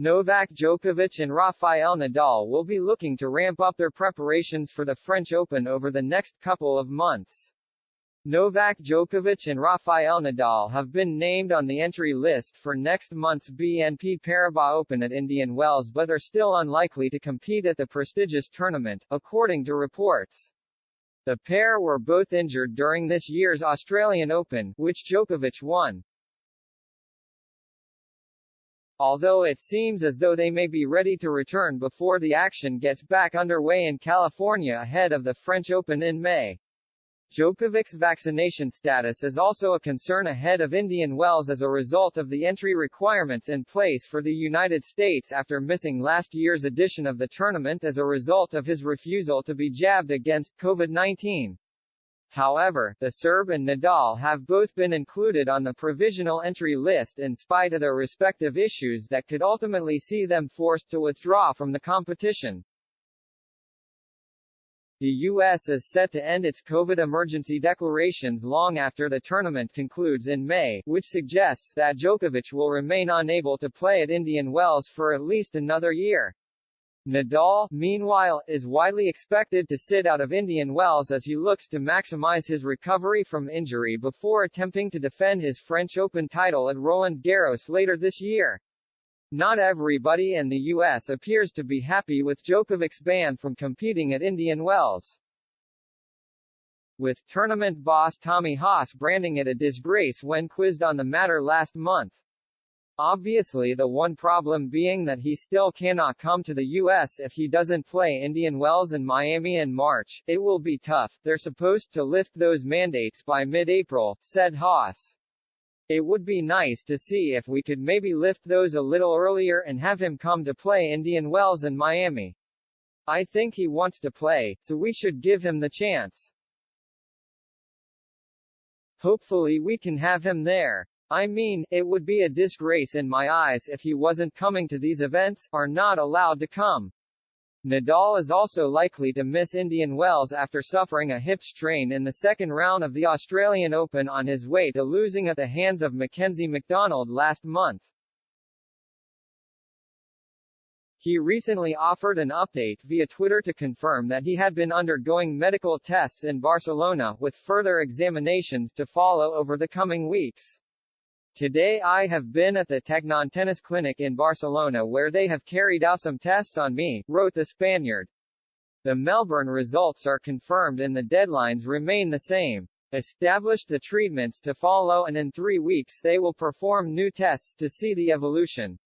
Novak Djokovic and Rafael Nadal will be looking to ramp up their preparations for the French Open over the next couple of months. Novak Djokovic and Rafael Nadal have been named on the entry list for next month's BNP Paribas Open at Indian Wells but are still unlikely to compete at the prestigious tournament, according to reports. The pair were both injured during this year's Australian Open, which Djokovic won. Although it seems as though they may be ready to return before the action gets back underway in California ahead of the French Open in May. Djokovic's vaccination status is also a concern ahead of Indian Wells as a result of the entry requirements in place for the United States after missing last year's edition of the tournament as a result of his refusal to be jabbed against COVID-19. However, the Serb and Nadal have both been included on the provisional entry list in spite of their respective issues that could ultimately see them forced to withdraw from the competition. The U.S. is set to end its COVID emergency declarations long after the tournament concludes in May, which suggests that Djokovic will remain unable to play at Indian Wells for at least another year. Nadal, meanwhile, is widely expected to sit out of Indian Wells as he looks to maximize his recovery from injury before attempting to defend his French Open title at Roland Garros later this year. Not everybody in the U.S. appears to be happy with Djokovic's ban from competing at Indian Wells, with tournament boss Tommy Haas branding it a disgrace when quizzed on the matter last month. Obviously, the one problem being that he still cannot come to the U.S. if he doesn't play Indian Wells in Miami in March. It will be tough. They're supposed to lift those mandates by mid-April, said Haas. It would be nice to see if we could maybe lift those a little earlier and have him come to play Indian Wells in Miami. I think he wants to play, so we should give him the chance. Hopefully we can have him there. I mean, it would be a disgrace in my eyes if he wasn't coming to these events, or not allowed to come. Nadal is also likely to miss Indian Wells after suffering a hip strain in the second round of the Australian Open on his way to losing at the hands of Mackenzie McDonald last month. He recently offered an update via Twitter to confirm that he had been undergoing medical tests in Barcelona, with further examinations to follow over the coming weeks. Today I have been at the Tecnon Tennis Clinic in Barcelona where they have carried out some tests on me, wrote the Spaniard. The Melbourne results are confirmed and the deadlines remain the same. Established the treatments to follow and in 3 weeks they will perform new tests to see the evolution.